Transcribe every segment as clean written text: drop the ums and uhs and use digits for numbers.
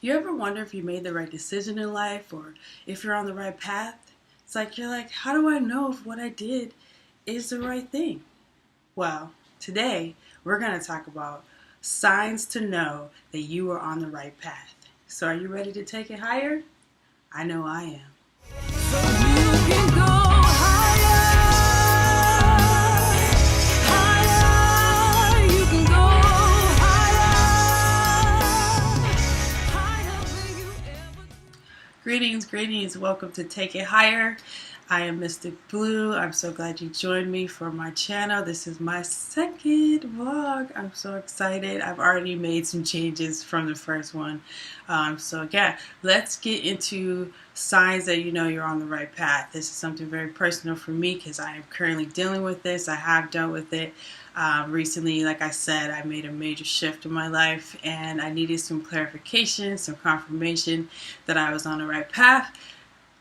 You ever wonder if you made the right decision in life or if you're on the right path? It's like you're like, how do I know if what I did is the right thing? Well, today we're going to talk about signs to know that you are on the right path. So are you ready to take it higher? I know I am. So you can go higher, higher, you can go higher, higher than you ever. Greetings. Welcome to Take It Higher. I am Mystic Blue. I'm so glad you joined me for my channel. This is my second vlog. I'm so excited. I've already made some changes from the first one. So yeah, let's get into signs that you know you're on the right path. This is something very personal for me because I am currently dealing with this. I have dealt with it. Recently, like I said, I made a major shift in my life and I needed some clarification, some confirmation that I was on the right path.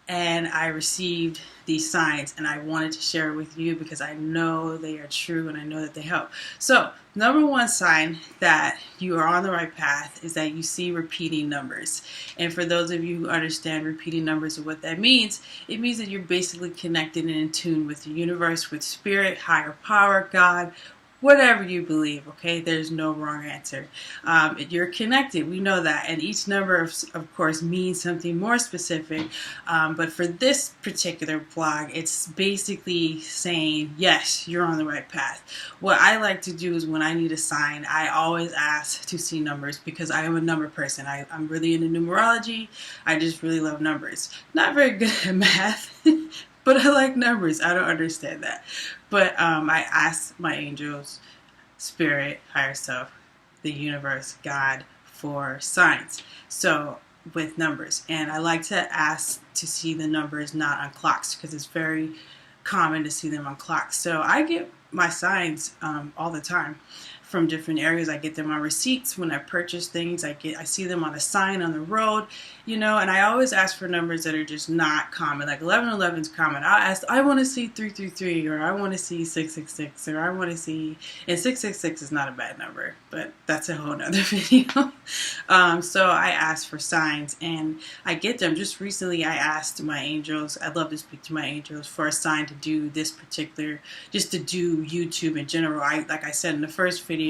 And I received these signs and I wanted to share it with you because I know they are true and I know that they help. So, number one sign that you are on the right path is that you see repeating numbers. And for those of you who understand repeating numbers and what that means, it means that you're basically connected and in tune with the universe, with spirit, higher power, God, whatever you believe, okay? There's no wrong answer. You're connected. We know that. And each number, of course, means something more specific. But for this particular blog, it's basically saying, yes, you're on the right path. What I like to do is when I need a sign, I always ask to see numbers because I am a number person. I'm really into numerology. I just really love numbers. Not very good at math. But I like numbers. I don't understand that. But I ask my angels, spirit, higher self, the universe, God, for signs. So with numbers. And I like to ask to see the numbers not on clocks because it's very common to see them on clocks. So I get my signs all the time from different areas. I get them on receipts when I purchase things. I see them on a sign on the road, you know, and I always ask for numbers that are just not common. Like 1111 is common. I'll ask, I want to see 333, or I want to see 666, or I want to see, and 666 is not a bad number, but that's a whole nother video. So I ask for signs and I get them. Just recently I asked my angels, I'd love to speak to my angels for a sign to do this particular, just to do YouTube in general. Like I said in the first video,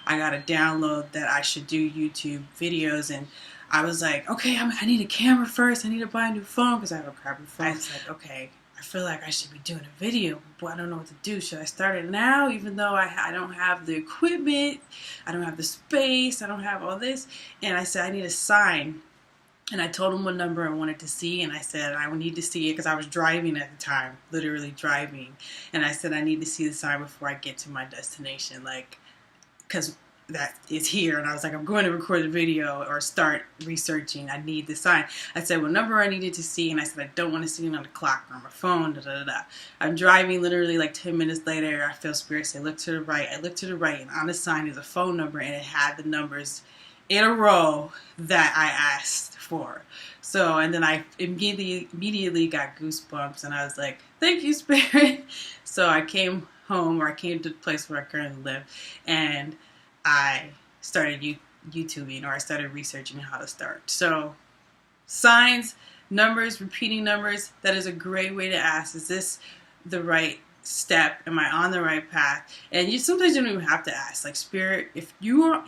I got a download that I should do YouTube videos, and I was like, okay, I need a camera first. I need to buy a new phone because I have a crappy phone. I was like, okay, I feel like I should be doing a video, but I don't know what to do. Should I start it now, even though I don't have the equipment, I don't have the space, I don't have all this? And I said, I need a sign. And I told him what number I wanted to see, and I said I would need to see it because I was driving at the time, literally driving. And I said I need to see the sign before I get to my destination, like, because that is here. And I was like, I'm going to record the video or start researching. I need the sign. I said what number I needed to see, and I said I don't want to see it on the clock or on my phone. I'm driving. Literally like 10 minutes later, I feel spirit say, look to the right. I looked to the right, and on the sign is a phone number, and it had the numbers in a row that I asked for. So, and then I immediately got goosebumps, and I was like, thank you, spirit. So I came home, or I came to the place where I currently live, and I started YouTubing, or I started researching how to start. So signs, numbers, repeating numbers, that is a great way to ask, is this the right step? Am I on the right path? And sometimes you don't even have to ask, like spirit,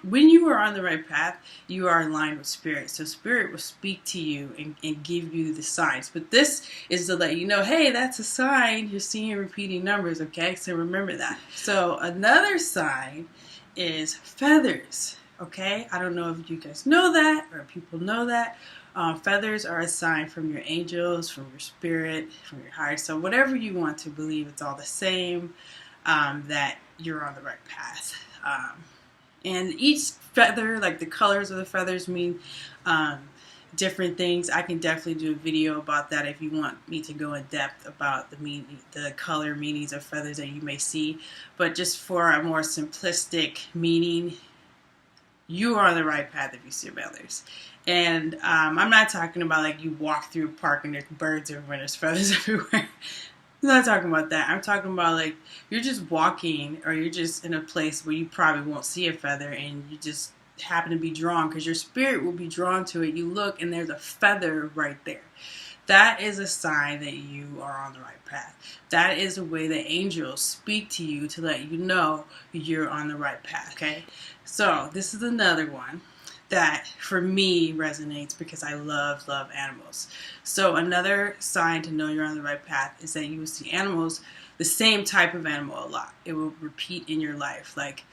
when you are on the right path, you are aligned with spirit. So spirit will speak to you and give you the signs. But this is to let you know, hey, that's a sign. You're seeing repeating numbers, okay? So remember that. So another sign is feathers, okay? I don't know if you guys know that or people know that. Feathers are a sign from your angels, from your spirit, from your higher self, whatever you want to believe. It's all the same, that you're on the right path. And each feather, like the colors of the feathers, mean different things. I can definitely do a video about that if you want me to go in depth about the color meanings of feathers that you may see. But just for a more simplistic meaning, you are on the right path if you see feathers. And I'm not talking about like you walk through a park and there's birds everywhere and there's feathers everywhere. I'm not talking about that. I'm talking about like you're just walking, or you're just in a place where you probably won't see a feather, and you just happen to be drawn, because your spirit will be drawn to it. You look and there's a feather right there. That is a sign that you are on the right path. That is a way that angels speak to you to let you know you're on the right path. Okay, so this is another one that for me resonates because I love animals. So another sign to know you're on the right path is that you will see animals, the same type of animal a lot. It will repeat in your life. Like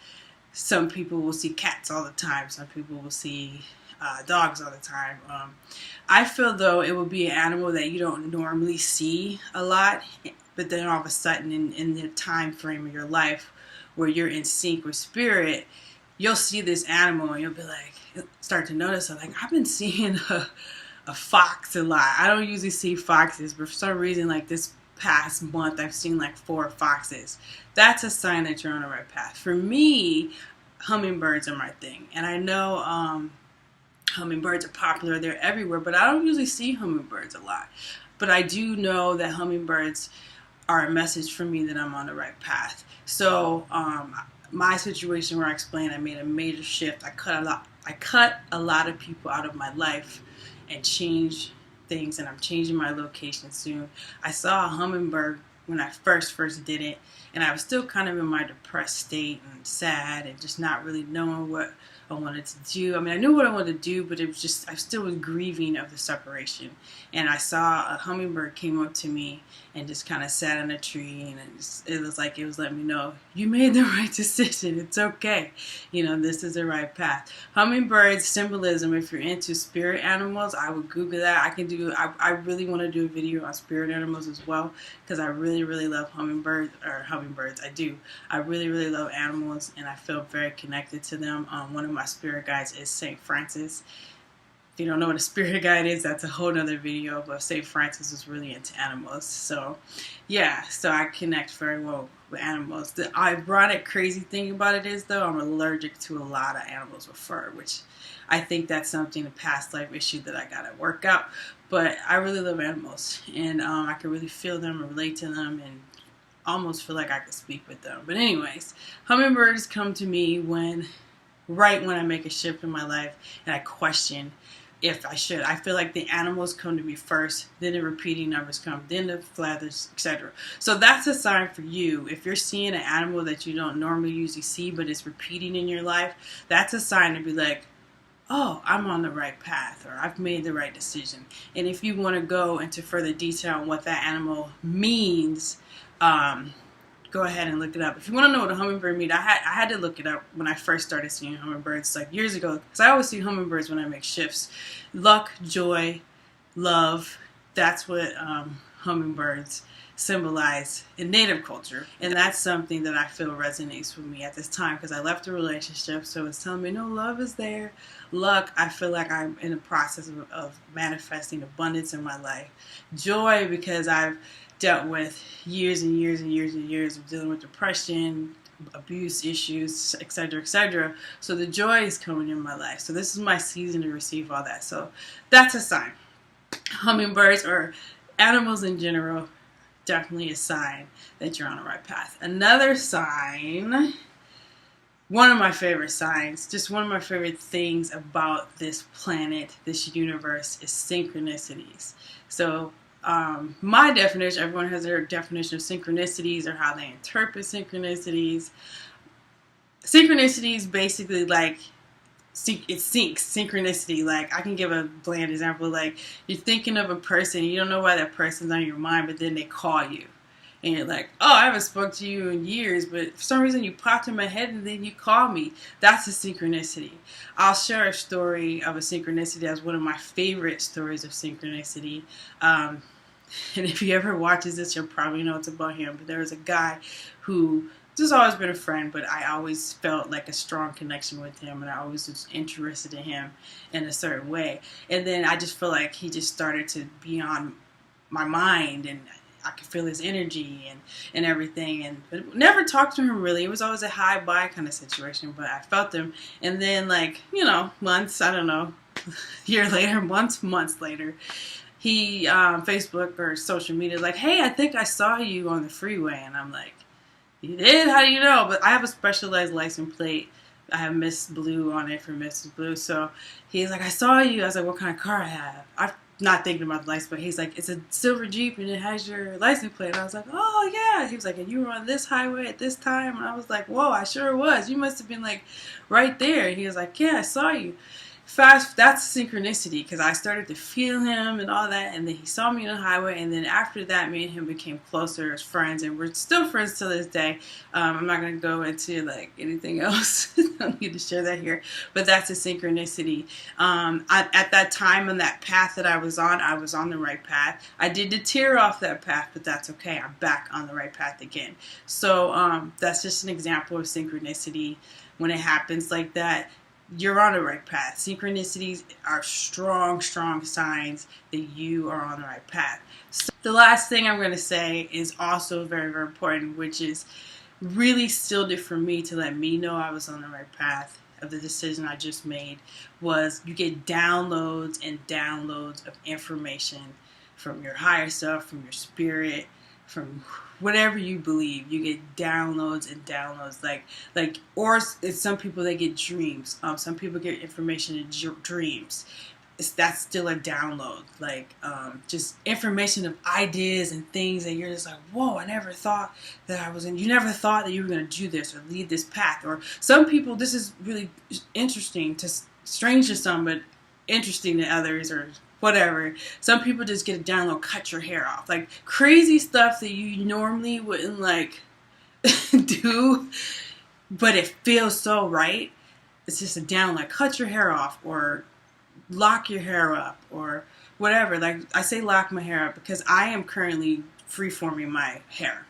some people will see cats all the time. Some people will see dogs all the time. I feel though it will be an animal that you don't normally see a lot, but then all of a sudden in the time frame of your life where you're in sync with spirit, you'll see this animal and you'll be like, start to notice, like, I've been seeing a fox a lot. I don't usually see foxes, but for some reason, like this past month, I've seen like 4 foxes. That's a sign that you're on the right path. For me, hummingbirds are my thing. And I know hummingbirds are popular. They're everywhere, but I don't usually see hummingbirds a lot. But I do know that hummingbirds are a message for me that I'm on the right path. So my situation where I explained I made a major shift. I cut a lot of people out of my life and changed things, and I'm changing my location soon. I saw a hummingbird when I first did it, and I was still kind of in my depressed state and sad and just not really knowing what I wanted to do. I mean, I knew what I wanted to do, but it was just, I still was grieving of the separation. And I saw a hummingbird came up to me and just kind of sat on a tree, and it was like, it was letting me know, you made the right decision. It's okay. You know, this is the right path. Hummingbird symbolism, if you're into spirit animals, I would Google that. I really want to do a video on spirit animals as well, because I really, really love hummingbirds. I do. I really, really love animals, and I feel very connected to them. One of my spirit guides is St. Francis. If you don't know what a spirit guide is, that's a whole nother video, but St. Francis is really into animals. So yeah, so I connect very well with animals. The ironic, crazy thing about it is, though, I'm allergic to a lot of animals with fur, which I think that's something, a past life issue that I gotta work out. But I really love animals, and I can really feel them and relate to them, and almost feel like I could speak with them. But anyways, hummingbirds come to me right when I make a shift in my life and I question if I should. I feel like the animals come to me first, then the repeating numbers come, then the feathers, etc. So that's a sign for you. If you're seeing an animal that you don't normally usually see, but it's repeating in your life, that's a sign to be like, oh, I'm on the right path, or I've made the right decision. And if you want to go into further detail on what that animal means, go ahead and look it up. If you want to know what a hummingbird means, I had to look it up when I first started seeing hummingbirds, like years ago, because I always see hummingbirds when I make shifts. Luck, joy, love, that's what hummingbirds symbolize in Native culture. And that's something that I feel resonates with me at this time, because I left a relationship, so it's telling me, no, love is there. Luck, I feel like I'm in the process of manifesting abundance in my life. Joy, because I've dealt with years and years and years and years of dealing with depression, abuse issues, etc., etc. So the joy is coming in my life. So this is my season to receive all that. So that's a sign. Hummingbirds, or animals in general, definitely a sign that you're on the right path. Another sign, one of my favorite signs, just one of my favorite things about this planet, this universe, is synchronicities. So my definition, everyone has their definition of synchronicities or how they interpret synchronicities. Synchronicities basically, like, it syncs. Synchronicity, like, I can give a bland example, like, you're thinking of a person, you don't know why that person's on your mind, but then they call you. And you're like, oh, I haven't spoke to you in years, but for some reason you popped in my head and then you called me. That's a synchronicity. I'll share a story of a synchronicity as one of my favorite stories of synchronicity. And if he ever watches this, you'll probably know it's about him. But there was a guy who just always been a friend, but I always felt like a strong connection with him, and I always was interested in him in a certain way. And then I just feel like he just started to be on my mind, and I could feel his energy and everything, but never talked to him really. It was always a hi-bye kind of situation, but I felt him. And then, like, months, I don't know, year later, months later, he, Facebook or social media, like, hey, I think I saw you on the freeway. And I'm like, you did? How do you know? But I have a specialized license plate I have Miss Blue on it for Mrs. Blue. So he's like, I saw you. I was like, what kind of car I have? I'm not thinking about the license plate. He's like, it's a silver Jeep and it has your license plate. And I was like, oh yeah. He was like, and you were on this highway at this time? And I was like, whoa, I sure was. You must have been like right there. And he was like, yeah, I saw you. That's synchronicity, because I started to feel him and all that, and then he saw me on the highway, and then after that, me and him became closer as friends, and we're still friends to this day. I'm not going to go into like anything else. I don't need to share that here, but that's a synchronicity. At that time on that path that I was on the right path. I did deter off that path, but that's okay. I'm back on the right path again. So that's just an example of synchronicity. When it happens like that, you're on the right path. Synchronicities are strong, strong signs that you are on the right path. So the last thing I'm going to say is also very, very important, which is really sealed it for me to let me know I was on the right path of the decision I just made, was you get downloads and downloads of information from your higher self, from your spirit, from whatever you believe. You get downloads and downloads, or it's some people, they get dreams. Some people get information in dreams. That's still a download, just information of ideas and things that you're just like, whoa, I never thought that I was in. You never thought that you were going to do this or lead this path. Or some people, this is really interesting, strange to some, but interesting to others, or whatever. Some people just get a download, cut your hair off. Like crazy stuff that you normally wouldn't do, but it feels so right. It's just a download, like cut your hair off or lock your hair up or whatever. Like I say lock my hair up because I am currently freeforming my hair.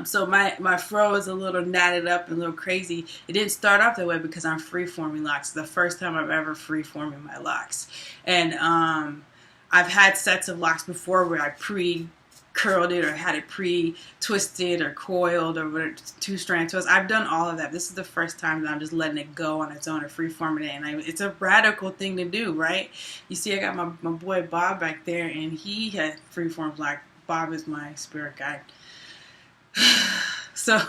So my fro is a little knotted up and a little crazy. It didn't start off that way because I'm freeforming locks. It's the first time I've ever freeforming my locks. And I've had sets of locks before where I pre-curled it or had it pre-twisted or coiled or whatever, two-strand twist. I've done all of that. This is the first time that I'm just letting it go on its own or freeforming it. And it's a radical thing to do, right? You see, I got my boy Bob back there, and he had freeformed lock. Bob is my spirit guide. So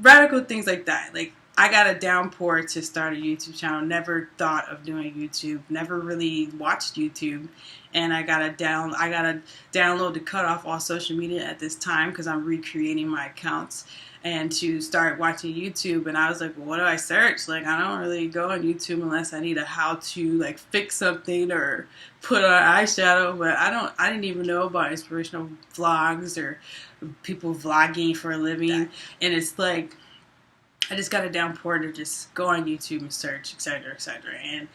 radical things like that. Like I got a downpour to start a YouTube channel. Never thought of doing YouTube. Never really watched YouTube, and I got a download to cut off all social media at this time because I'm recreating my accounts and to start watching YouTube. And I was like, well, what do I search? Like, I don't really go on YouTube unless I need a how to like fix something or put on eyeshadow. But I didn't even know about inspirational vlogs or people vlogging for a living. And it's like, I just got a downpour to just go on YouTube and search, etc., etc. And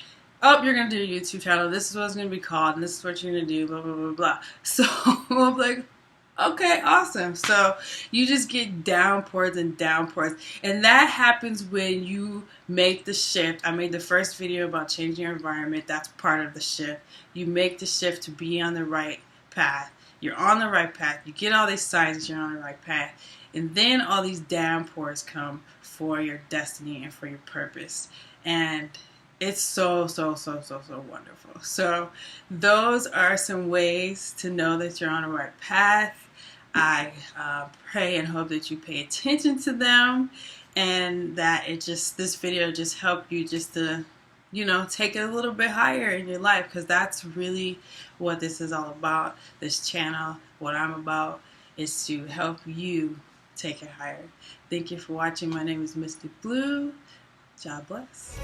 you're going to do a YouTube channel. This is what it's going to be called. And this is what you're going to do, blah, blah, blah, blah. So I'm like, okay, awesome. So you just get downpours and downpours. And that happens when you make the shift. I made the first video about changing your environment. That's part of the shift. You make the shift to be on the right path. You're on the right path. You get all these signs that you're on the right path. And then all these downpours come for your destiny and for your purpose. And it's so, so, so, so, so wonderful. So those are some ways to know that you're on the right path. I pray and hope that you pay attention to them, and that this video just helped you just to, take it a little bit higher in your life, because that's really what this is all about. This channel, what I'm about, is to help you take it higher. Thank you for watching. My name is Mystic Blue. God bless.